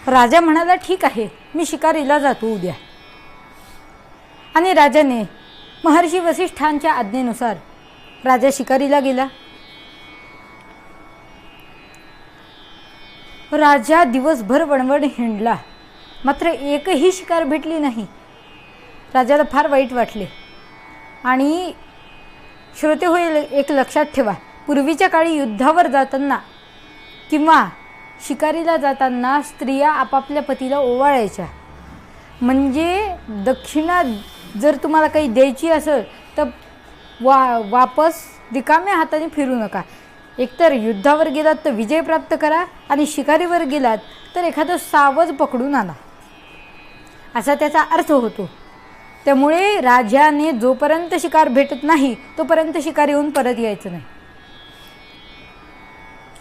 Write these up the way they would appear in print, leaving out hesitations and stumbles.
राजा म्हणाला, ठीक आहे, मी शिकारीला जातो उद्या. आणि राजाने महर्षी वसिष्ठांच्या आज्ञेनुसार राजा शिकारीला गेला. राजा दिवसभर वणवण हिंडला, मात्र एकही शिकार भेटली नाही. राजाला फार वाईट वाटले. आणि श्रोते होईल, एक लक्षात ठेवा, पूर्वीच्या काळी युद्धावर जाताना किंवा शिकारीला जाताना स्त्रिया आपापल्या पतीला ओवाळायच्या. म्हणजे दक्षिणा जर तुम्हाला काही द्यायची असेल तर वापस रिकाम्या हाताने फिरू नका. एकतर युद्धावर गेलात तर विजय प्राप्त करा, आणि शिकारीवर गेलात तर एखादं सावज पकडून आणा, असा त्याचा अर्थ होतो. त्यामुळे राजाने जोपर्यंत शिकार भेटत नाही तोपर्यंत शिकार येऊन परत यायचं नाही.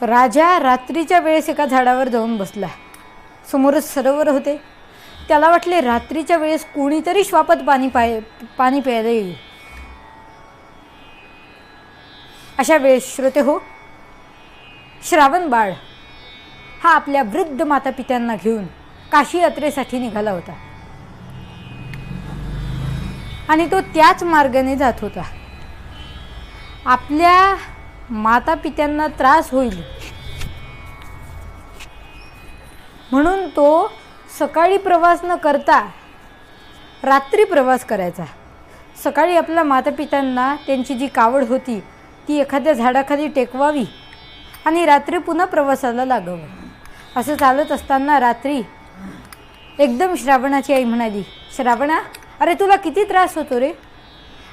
राजा रात्रीच्या वेळेस एका झाडावर जाऊन बसला. समोरच सरोवर होते. त्याला वाटले रात्रीच्या वेळेस कोणीतरी श्वापत पाणी प्यायला येईल. अशा वेळेस श्रोते हो, श्रावण बाळ हा आपल्या वृद्ध मातापित्यांना घेऊन काशी यात्रेसाठी निघाला होता. आणि तो त्याच मार्गाने जात होता. आपल्या मातापित्यांना त्रास होईल म्हणून तो सकाळी प्रवास न करता रात्री प्रवास करायचा. सकाळी आपल्या मातापित्यांना त्यांची जी कावड होती ती एखाद्या झाडाखाली टेकवावी आणि रात्री पुन्हा प्रवासाला लागावं. असं चालत असताना रात्री एकदम श्रावणाची आई म्हणाली, श्रावणा, अरे तुला किती त्रास होतो रे,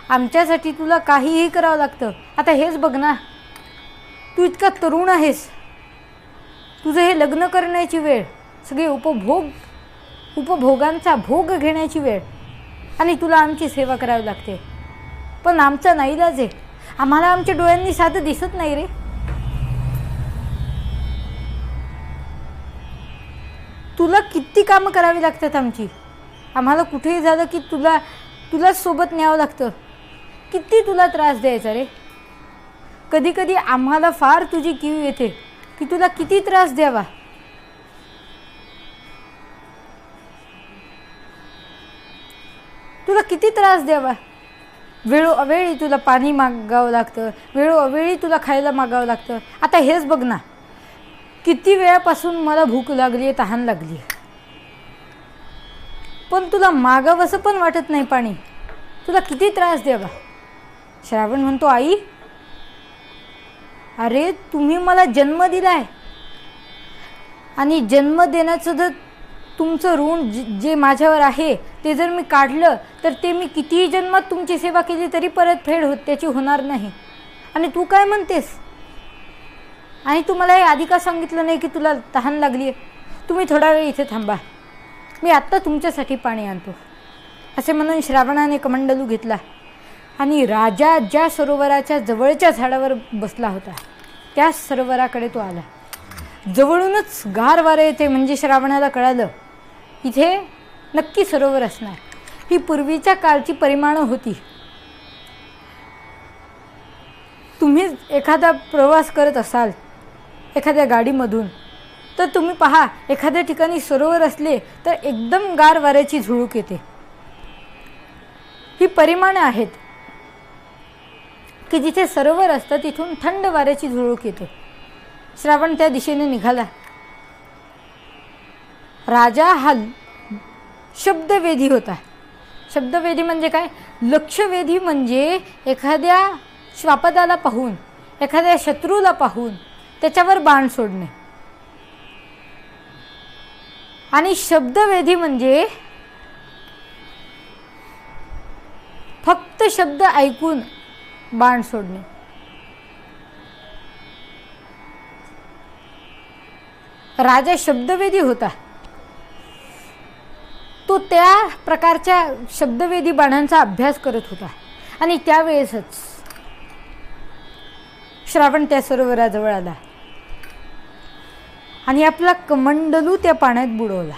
आमच्यासाठी तुला काहीही करावं लागतं. आता हेच बघ ना, तू इतका तरुण आहेस, तुझं हे लग्न करण्याची वेळ, सगळे उपभोगांचा भोग घेण्याची वेळ, आणि तुला आमची सेवा करावी लागते. पण आमचा नाईलाज आहे, आम्हाला आमच्या डोळ्यांनी साधं दिसत नाही रे. तुला किती कामं करावी लागतात आमची, आम्हाला कुठेही झालं की तुलाच सोबत न्यावं लागतं. किती तुला त्रास द्यायचा रे. कधी कधी आम्हाला फार तुझी कीव येते की तुला किती त्रास द्यावा. तुला किती त्रास द्यावा. वेळोवेळी तुला पाणी मागावं लागतं, वेळोवेळी तुला खायला मागावं लागतं. आता हेच बघ ना, किती वेळापासून मला भूक लागली आहे, तहान लागली आहे, पण तुला मागावंसं पण वाटत नाही पाणी. तुला किती त्रास द्यावा. श्रावण म्हणतो, आई, अरे तुम्ही मला जन्म दिलाय, आणि जन्म देण्याचं जर तुमचं ऋण जे माझ्यावर आहे ते जर मी काढलं तर ते मी कितीही जन्मात तुमची सेवा केली तरी परतफेड त्याची होणार नाही. आणि तू काय म्हणतेस, आणि तू मला हे आधी का सांगितलं नाही की तुला तहान लागली आहे. तुम्ही थोडा वेळ इथे थांबा, मी आत्ता तुमच्यासाठी पाणी आणतो. असे म्हणून श्रावणाने कमंडलू घेतला आणि राजा ज्या सरोवराच्या जवळच्या झाडावर बसला होता त्या सरोवराकडे तो आला. जवळूनच गार वारे येते म्हणजे श्रावणाला कळालं इथे नक्की सरोवर असणार. ही पूर्वीच्या काळची परिमाणं होती. तुम्ही एखादा प्रवास करत असाल एखाद्या गाडीमधून तर तुम्ही पहा, एखाद्या ठिकाणी सरोवर असले तर एकदम गार वाऱ्याची झुळूक येते. ही परिमाणं आहेत की जिथे सरोवर असतं तिथून थंड वाऱ्याची झुळूक येते. श्रावण त्या दिशेने निघाला. राजा हा शब्दवेधी होता. शब्दवेधी म्हणजे काय, लक्षवेधी म्हणजे एखाद्या श्वापदाला पाहून, एखाद्या शत्रूला पाहून त्याच्यावर बाण सोडणे. आणि शब्दवेधी म्हणजे फक्त शब्द ऐकून बाण सोडणे. राजा शब्दवेधी होता. तो त्या प्रकारच्या शब्दवेधी बाणांचा अभ्यास करत होता. आणि त्यावेळेसच श्रावण त्या सरोवराजवळ आला आणि आपला कमंडलू त्या पाण्यात बुडवला.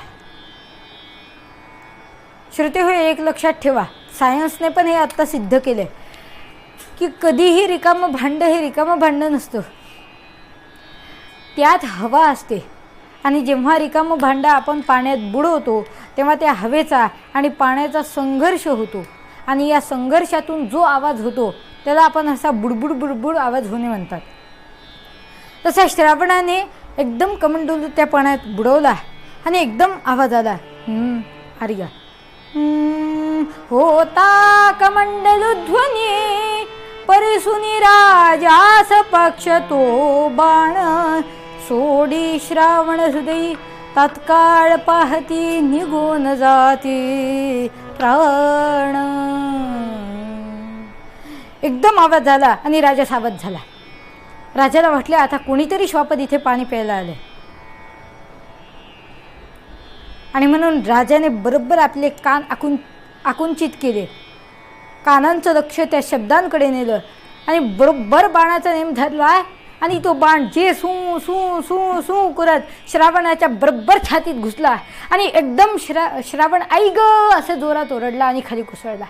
श्रोते हो, एक लक्षात ठेवा, सायन्सने पण हे आत्ता सिद्ध केले की कधीही रिकामं भांडं हे रिकामं भांडं नसतं. त्यात हवा असते आणि जेव्हा रिकामं भांडं आपण पाण्यात बुडवतो तेव्हा त्या हवेचा आणि पाण्याचा संघर्ष होतो आणि या संघर्षातून जो आवाज होतो त्याला आपण असा बुडबुड बुडबुड आवाज होणे म्हणतात. तसा श्रावणाने एकदम कमंडलू त्या पाण्यात बुडवला आणि एकदम आवाज आला. आर्या होता कमंडलू ध्वनी परिसुनी राजास पक्ष तो बाण सोडी श्रावण हृदयी तात्काळ पाहती निघून जाती प्राण. एकदम आवाज झाला आणि राजा सावध झाला. राजाला वाटले आता कोणीतरी श्वापद इथे पाणी प्यायला आले आणि म्हणून राजाने बरोबर आपले कान आकुंचित केले. कानांचं लक्ष त्या शब्दांकडे नेलं आणि बरोबर बाणाचा नेम धरला आणि तो बाण जे सू सू सू सू करत श्रावणाच्या बरोबर छातीत घुसला आणि एकदम श्रावण आई ग असं जोरात ओरडला आणि खाली कोसळला.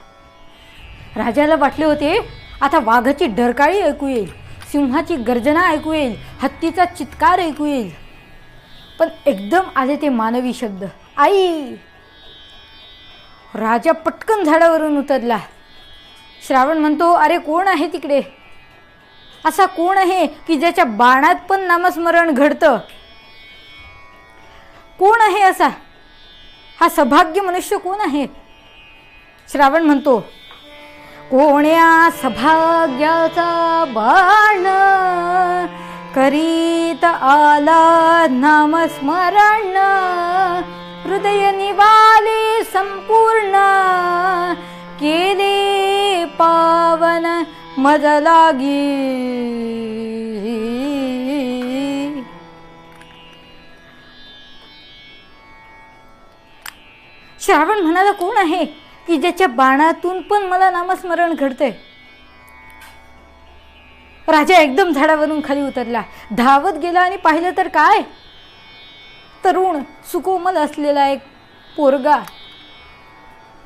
राजाला वाटले होते आता वाघाची डरकाळी ऐकू येईल, सिंहाची गर्जना ऐकू येईल, हत्तीचा चित्कार ऐकू येईल. पण एकदम आले ते मानवी शब्द आई. राजा पटकन झाडावरून उतरला. श्रावण म्हणतो अरे कोण आहे तिकडे? असा कोण आहे की ज्याच्या बाणात पण नामस्मरण घडतं? कोण आहे असा? हा सौभाग्य मनुष्य कोण आहे? श्रावण म्हणतो कोण्या सौभाग्याचा बाण करीत आला नामस्मरण हृदय निवाले संपूर्ण केले पावन मज लागी. श्रावण म्हणाला कोण आहे की ज्याच्या बाणातून पण मला नामस्मरण घडते? राजा एकदम झाडावरून खाली उतरला, धावत गेला आणि पाहिलं तर काय, तरुण सुकोमल असलेला एक पोरगा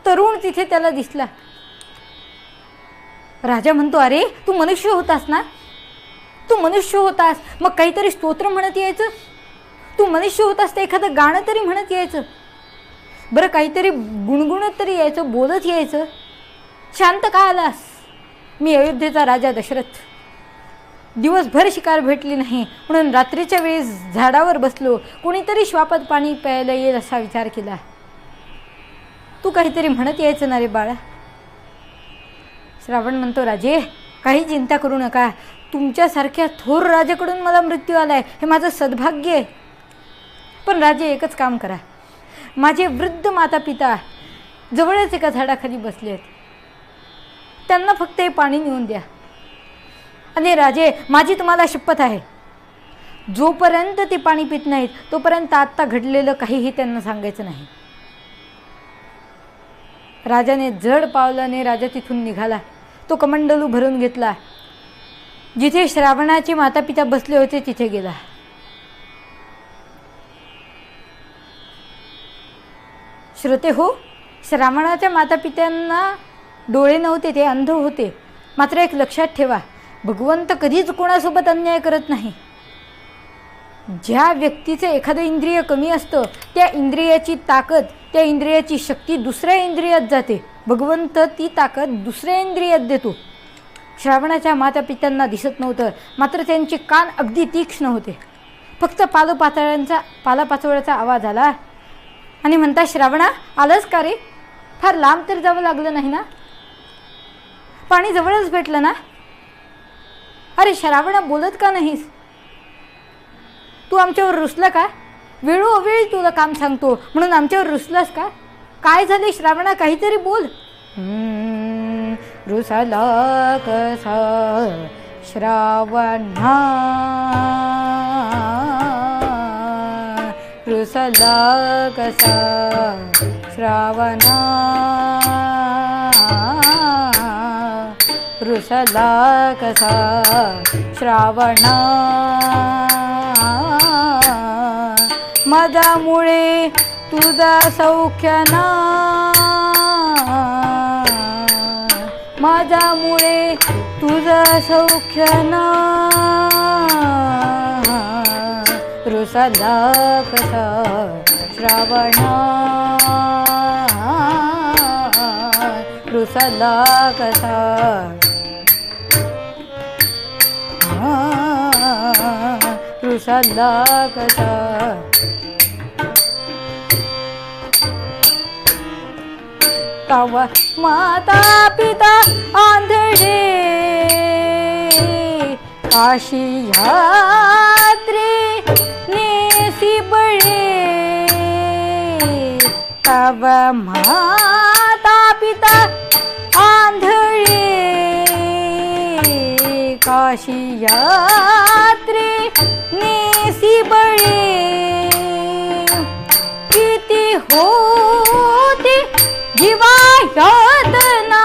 तरुण तिथे त्याला दिसला. राजा म्हणतो अरे तू मनुष्य होतास ना? तू मनुष्य होतास मग काहीतरी स्तोत्र म्हणत यायचं. तू मनुष्य होतास तर एखादं गाणं तरी म्हणत यायचं. बरं काहीतरी गुणगुणत तरी यायचं, बोलत यायचं. शांत का आलास? मी अयोध्येचा राजा दशरथ. दिवसभर शिकार भेटली नाही म्हणून रात्रीच्या वेळेस झाडावर बसलो. कोणीतरी श्वापद पाणी प्यायला येईल असा विचार केला. तू काहीतरी म्हणत यायचं ना रे बाळा. श्रावण म्हणतो राजे काही चिंता करू नका. तुमच्यासारख्या थोर राजाकडून मला मृत्यू आलाय हे माझं सद्भाग्य आहे. पण राजे एकच काम करा, माझे वृद्ध माता पिता जवळच एका झाडाखाली बसले आहेत, त्यांना फक्त हे पाणी नेऊन द्या. आणि राजे माझी तुम्हाला शपथ आहे जोपर्यंत ते पाणी पित नाहीत तोपर्यंत आत्ता घडलेलं काहीही त्यांना सांगायचं नाही. राजाने जड पावलाने राजा तिथून निघाला. तो कमंडलू भरून घेतला. जिथे श्रावणाचे माता पिता बसले होते तिथे गेला. श्रोते हो, श्रावणाच्या माता पित्यांना डोळे नव्हते, ते अंध होते. मात्र एक लक्षात ठेवा, भगवंत कधीच कोणासोबत अन्याय करत नाही. ज्या व्यक्तीचे एखादं इंद्रिय कमी असतं त्या इंद्रियाची ताकद, त्या इंद्रियाची शक्ती दुसऱ्या इंद्रियात जाते. भगवंत ती ताकद दुसऱ्या इंद्रियात देतो. श्रावणाच्या माता पित्यांना दिसत नव्हतं, मात्र त्यांचे कान अगदी तीक्ष्ण होते. फक्त पालापाचोळ्याचा आवाज आला आणि म्हणता श्रावणा आलंच का रे? फार लांब तर जावं लागलं नाही ना? पाणी जवळच भेटलं ना? अरे श्रावणा बोलत का नाहीस? तू आमच्यावर रुसला का? वेळोवेळी तुला काम सांगतो म्हणून आमच्यावर रुसलास का? काय झाले श्रावणा, काहीतरी बोल. रुसला कसा श्रावणा, रुसला कसा श्रावणा, रुसला कसा श्रावणा. मदामुळे तुझा सौख्य ना, माझ्यामुळे तुझं सौख्य ना. रुसला कसा श्रावणा, रुसला कसा रुसला कसा. तवा माता पिता आंधळे, काशी यात्रे नेसी बळे. तवा माता पिता आंधळे, काशी यात्रे नेसी बळे. किती होती जीवा यातना,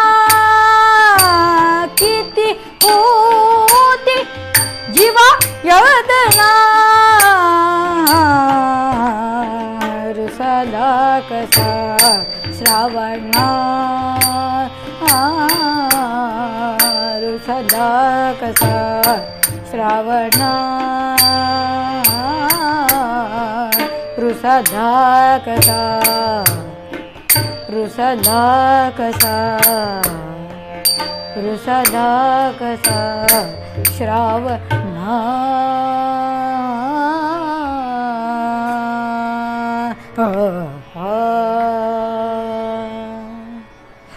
किती होती जीवा यातना. रुसला कसा श्रावणा, रुसला कसा श्रावणा, रुसला कसा, रुसला कसा, रुसला कसा श्रावणा.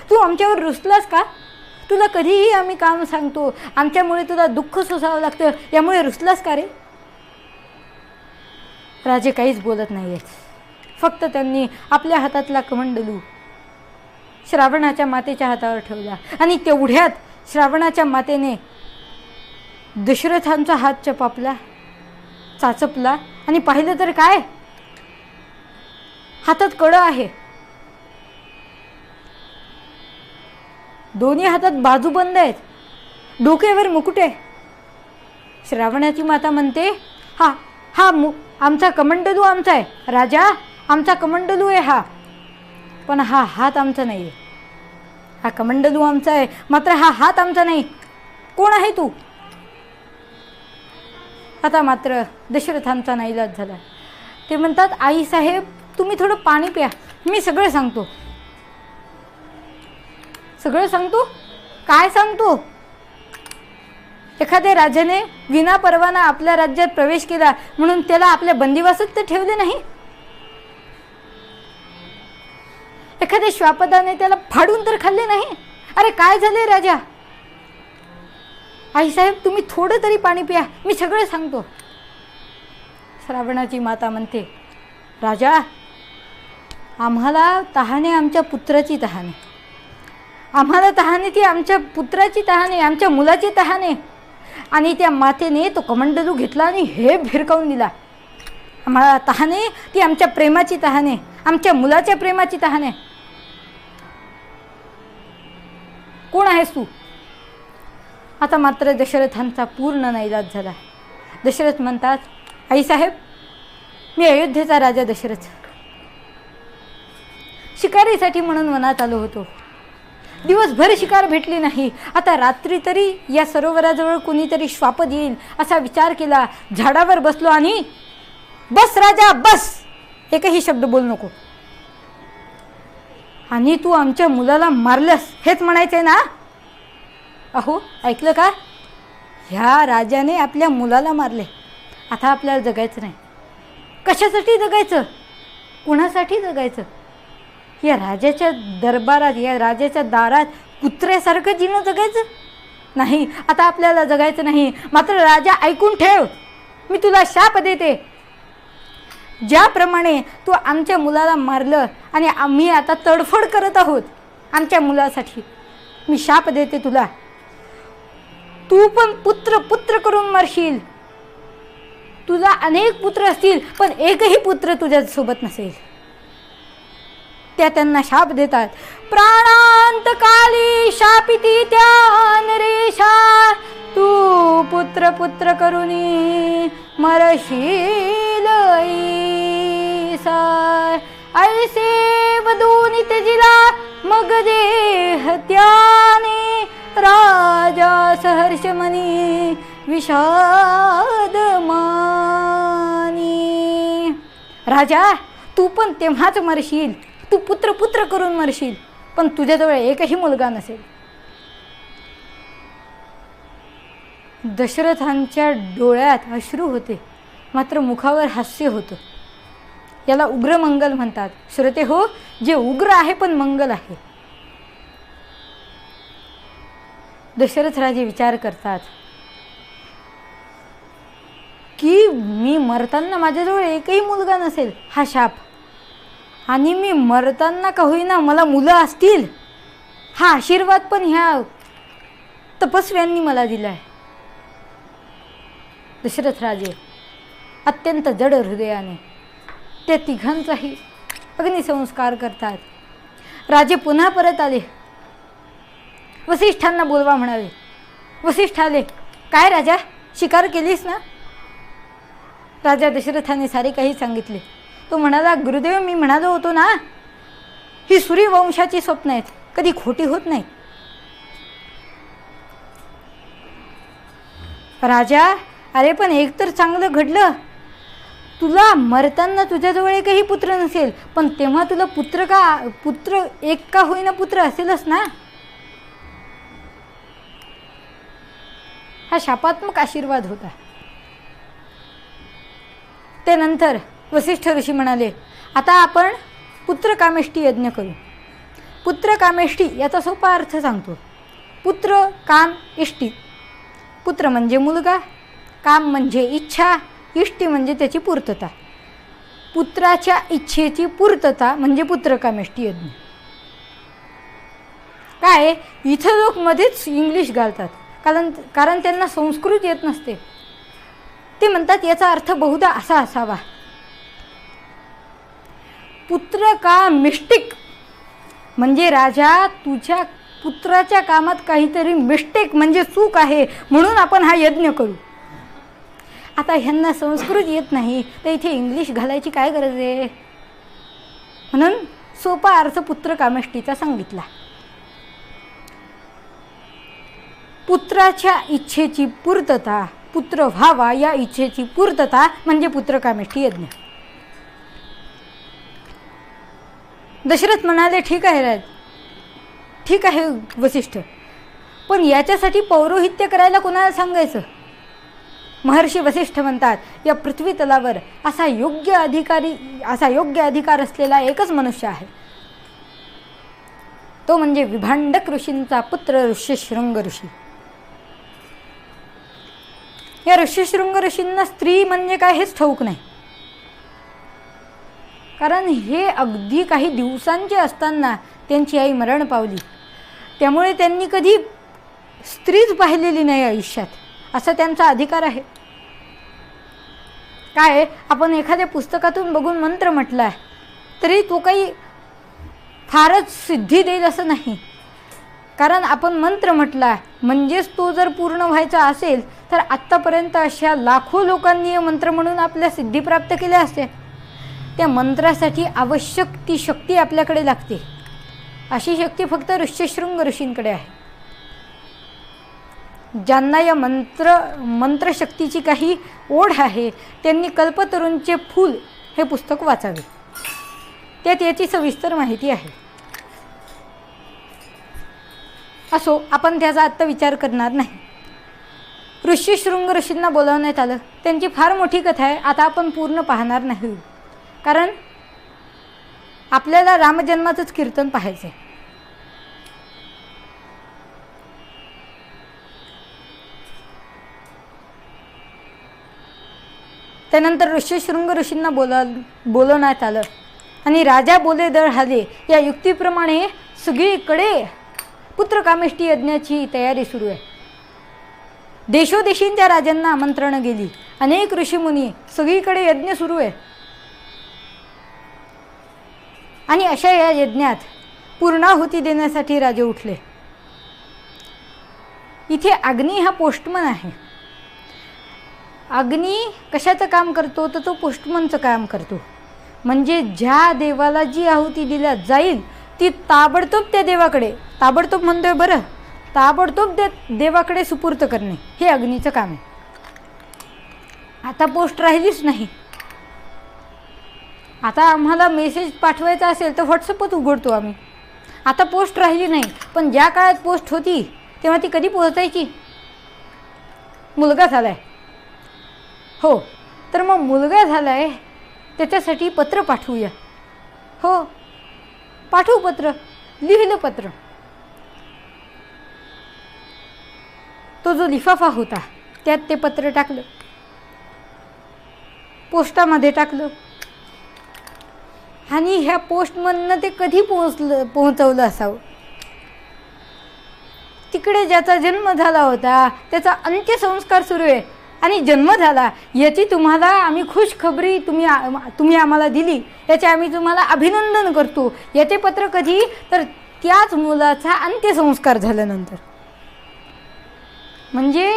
तू आमच्यावर रुसलास का? तुला कधीही आम्ही काम सांगतो, आमच्यामुळे तुला दुःख सोसावं लागतं, यामुळे रुसलास का रे? राजे काहीच बोलत नाही आहेत. फक्त त्यांनी आपल्या हातातला कमंडलू श्रावणाच्या मातेच्या हातावर ठेवला आणि तेवढ्यात श्रावणाच्या मातेने दशरथांचा हात चपापला, चाचपला आणि पाहिलं तर काय, हातात कळं आहे, दोन्ही हातात बाजूबंद आहेत, डोक्यावर मुकुट आहे. श्रावणाची माता म्हणते, हा हा आमचा कमंडलू आमचा आहे, राजा आमचा कमंडलू आहे हा, पण हा हात आमचा नाही आहे. हा कमंडलू आमचा आहे मात्र हा हात आमचा नाही. कोण आहे तू? आता मात्र दशरथांचा नाईलाज झाला. ते म्हणतात, आई साहेब तुम्ही थोडं पाणी प्या, मी सगळं सांगतो. सगळं सांगतो? काय सांगतो? एखाद्या राजाने विना परवाना आपल्या राज्यात प्रवेश केला म्हणून त्याला आपल्या बंदिवासात तर ठेवले नाही. एखाद्या श्वापदाने त्याला फाडून तर खाल्ले नाही. अरे काय झाले राजा? आईसाहेब तुम्ही थोडं तरी पाणी प्या, मी सगळं सांगतो. श्रावणाची माता म्हणते, राजा आम्हाला तहाने आमच्या पुत्राची तहाने, आम्हाला तहाने ती आमच्या पुत्राची तहाने, आमच्या मुलाची तहाने. आणि त्या मातेने तो कमंडलू घेतला आणि हे भिरकावून दिला. आम्हाला तहाने ती आमच्या प्रेमाची तहाने, आमच्या मुलाच्या प्रेमाची तहाने. कोण आहेस तू? आता मात्र दशरथांचा पूर्ण नाईलाज झाला. दशरथ म्हणतात, आईसाहेब मी अयोध्येचा राजा दशरथ, शिकारीसाठी म्हणून वनात आलो होतो. दिवसभर शिकार भेटली नाही. आता रात्री तरी या सरोवराजवळ कोणीतरी श्वापद येईल असा विचार केला. झाडावर बसलो आणि बस राजा बस, एकही शब्द बोल नको. आणि तू आमच्या मुलाला मारलंस हेच म्हणायचंय ना? अहो ऐकलं का? ह्या राजाने आपल्या मुलाला मारले. आता आपल्याला जगायचं नाही. कशासाठी जगायचं? कुणासाठी जगायचं? या राजाच्या दरबारात, या राजाच्या दारात कुत्र्यासारखं जीणं जगायचं नाही. आता आपल्याला जगायचं नाही. मात्र राजा ऐकून ठेव, मी तुला शाप देते. ज्याप्रमाणे तू आमच्या मुलाला मारलं आणि आम्ही आता तडफड करत आहोत आमच्या मुलासाठी, मी शाप देते तुला, तू पण पुत्र पुत्र करून मरशील. तुला अनेक पुत्र असतील पण एकही पुत्र तुझ्यासोबत नसेल. त्या त्यांना शाप देतात. प्राणांत काली शापिती त्या नरेशा, तू पुत्र पुत्र करुनी मरशील ऐसा. ऐसे वदून त्यजिला मग देह त्याने, राजा सहर्ष मनी विषाद मानी. राजा, तू पण तेव्हाच मरशील, तू पुत्र पुत्र करून मरशील, पण तुझ्याजवळ एकही मुलगा नसेल. दशरथांच्या डोळ्यात अश्रू होते, मात्र मुखावर हास्य होतं. याला उग्र मंगल म्हणतात. श्रोते हो, जे उग्र आहे पण मंगल आहे. दशरथ राजे विचार करतात की मी मरताना माझ्याजवळ एकही मुलगा नसेल, हा शाप, आणि मी मरताना का होईना मला मुलं असतील, हा आशीर्वाद पण ह्या तपस्व्यांनी मला दिला आहे. दशरथ राजे अत्यंत जड हृदयाने त्या तिघांचाही अग्निसंस्कार करतात. राजे पुन्हा परत आले. वसिष्ठांना बोलवा म्हणाले. वसिष्ठ आले. काय राजा, शिकार केलीस ना? राजा दशरथाने सारे काही सांगितले. तो म्हणाला, गुरुदेव, मी म्हणालो होतो ना, ही सूर्यवंशाची स्वप्न आहेत, कधी खोटी होत नाही. राजा, अरे पण एक तर चांगलं घडलं. तुला मरताना तुझ्याजवळ एकही पुत्र नसेल, पण तेव्हा तुला पुत्र एक का होईना पुत्र असेलच ना. हा शापात्मक आशीर्वाद होता. त्यानंतर वसिष्ठ ऋषी म्हणाले, आता आपण पुत्रकामेष्टी यज्ञ करू. पुत्रकामेष्टी याचा सोपा अर्थ सांगतो. पुत्र, काम, इष्टी. पुत्र म्हणजे मुलगा, काम म्हणजे इच्छा, इष्टी म्हणजे त्याची पूर्तता. पुत्राच्या इच्छेची पूर्तता म्हणजे पुत्रकामेष्टी यज्ञ. काय इथं लोक मध्येच इंग्लिश घालतात, कारण त्यांना संस्कृत येत नसते. ते म्हणतात याचा अर्थ बहुधा असा असावा. पुत्र का मिस्टेक म्हणजे राजा, तुझ्या पुत्राच्या कामात काहीतरी मिस्टेक म्हणजे चूक आहे, म्हणून आपण हा यज्ञ करू. आता ह्यांना संस्कृत येत नाही तर इथे इंग्लिश घालायची काय गरज आहे? म्हणून सोपा अर्थ पुत्रकामेष्टीचा सांगितला. पुत्राच्या इच्छेची पूर्तता, पुत्र व्हावा या इच्छेची पूर्तता म्हणजे पुत्रकामेष्टी यज्ञ. दशरथ म्हणाले, ठीक आहे राज, ठीक आहे वसिष्ठ, पण याच्यासाठी पौरोहित्य करायला कोणाला सांगायचं? महर्षी वसिष्ठ म्हणतात, या पृथ्वी तलावर असा योग्य अधिकार असलेला एकच मनुष्य आहे. तो म्हणजे विभांडक ऋषींचा पुत्र ऋष्यशृंग ऋषी. या ऋष्यशृंग ऋषींना स्त्री म्हणजे काय हेच ठाऊक नाही. कारण हे अगदी काही दिवसांचे असताना त्यांची आई मरण पावली. त्यामुळे त्यांनी कधी स्त्रीच पाहिलेली नाही आयुष्यात, असा त्यांचा अधिकार आहे. काय आपण एखाद्या पुस्तकातून बघून मंत्र म्हटला आहे तरी तो काही फारच सिद्धी देईल असं नाही. कारण आपण मंत्र म्हटला म्हणजेच तो जर पूर्ण व्हायचा असेल तर आत्तापर्यंत अशा लाखो लोकांनी मंत्र म्हणून आपल्या सिद्धी प्राप्त केल्या असत्या. त्या मंत्रासाठी आवश्यक ती शक्ती आपल्याकडे लागते. अशी शक्ती फक्त ऋष्यशृंग ऋषींकडे आहे. ज्यांना या मंत्रशक्तीची काही ओढ आहे त्यांनी कल्पतरूंचे फूल हे पुस्तक वाचावे. त्यात याची सविस्तर माहिती आहे. असो, आपण त्याचा आत्ता विचार करणार नाही. ऋष्यशृंग ऋषींना बोलावण्यात आलं. त्यांची फार मोठी कथा आहे, आता आपण पूर्ण पाहणार नाही, कारण आपल्याला रामजन्माचंच कीर्तन पाहायचं आहे. त्यानंतर ऋष्यशृंग ऋषींना बोलवण्यात आलं आणि राजा बोले दळ हाले या युक्तीप्रमाणे सगळीकडे पुत्रकामेष्टी यज्ञाची तयारी सुरू आहे. देशोदेशींच्या राजांना आमंत्रणं गेली. अनेक ऋषीमुनी, सगळीकडे यज्ञ सुरू आहे. आणि अशा या यज्ञात पूर्णाहुती देण्यासाठी राजे उठले. इथे अग्नी हा पोस्टमन आहे. अग्नी कशाचं काम करतो तर तो पोस्टमनचं काम करतो. म्हणजे ज्या देवाला जी आहुती दिल्या जाईल ती ताबडतोब त्या देवाकडे, ताबडतोब म्हणतोय बरं, ताबडतोब त्या देवाकडे सुपूर्त करणे हे अग्नीचं काम आहे. आता पोस्ट राहिलीच नाही. आता आम्हाला मेसेज पाठवायचा असेल तर व्हॉट्सअपच उघडतो आम्ही. आता पोस्ट राहिली नाही, पण ज्या काळात पोस्ट होती तेव्हा ती कधी पोहोचायची? मुलगा झाला आहे, हो, तर मग मुलगा झाला आहे त्याच्यासाठी पत्र पाठवूया. हो, पाठवू पत्र, लिहिलं पत्र. तो जो लिफाफा होता त्यात ते पत्र टाकलं, पोस्टामध्ये टाकलं. आणि ह्या पोस्टमननं ते कधी पोहोचवलं असावं? तिकडे ज्याचा जन्म झाला होता त्याचा अंत्यसंस्कार सुरू आहे आणि जन्म झाला याची तुम्हाला आम्ही खुशखबरी तुम्ही आम्हाला दिली, याचे आम्ही तुम्हाला अभिनंदन करतो. याचे पत्र कधी? तर त्याच मुलाचा अंत्यसंस्कार झाल्यानंतर. म्हणजे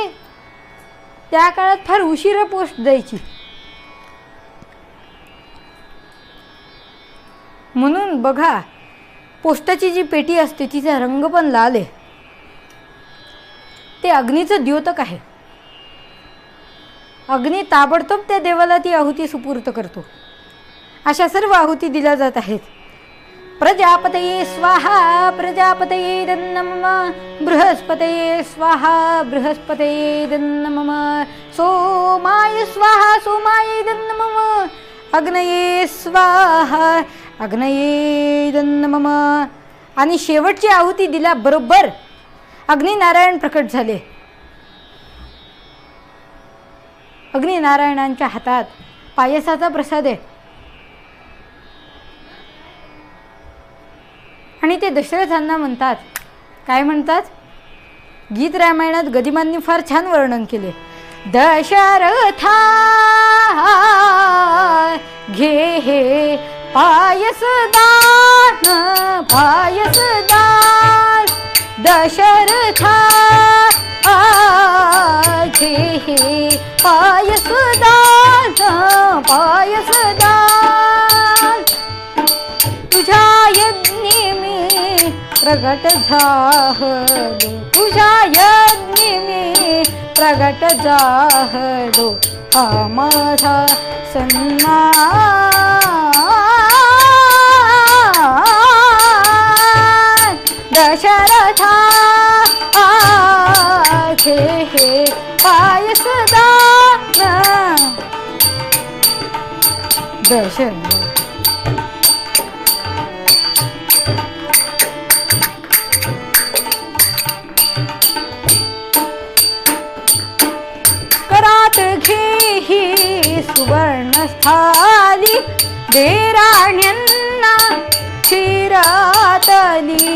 त्या काळात फार उशिरा पोस्ट जायची. म्हणून बघा, पोस्टाची जी पेटी असते तिचा रंग पण लाल आहे. ते अग्नीचं द्योतक आहे. अग्नी ताबडतोब त्या देवाला ती आहुती सुपूर्त करतो. अशा सर्व आहुती दिल्या जात आहेत. प्रजापतये स्वाहा प्रजापतये नमः, बृहस्पतये स्वाहा बृहस्पतये नमः, सोमाय स्वाहा सोमाय नमः, अग्नये स्वाहा अग्नये नमः. आणि शेवटची आहुती दिल्याबरोबर अग्निनारायण प्रकट झाले. अग्निनारायणांच्या हातात पायसाचा प्रसाद आहे. आणि ते दशरथांना म्हणतात, काय म्हणतात? गीत रामायणात गदिमांनी फार छान वर्णन केले. दशरथा घे हे पायसदान पायसदान, दशरथा घे हे पायसदान पायसदान. तुझ्या यज्ञी मी प्रगट झालो, तुझ्या यज्ञी मी प्रगट झालो, हा माझा सन्मान. दशरथा घे हे पायसदान दशरथ. करात घे ही सुवर्ण स्थाली, दे राण्यांना क्षीरातली.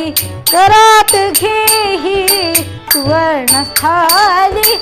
करात घे ही सुवर्ण स्थाली,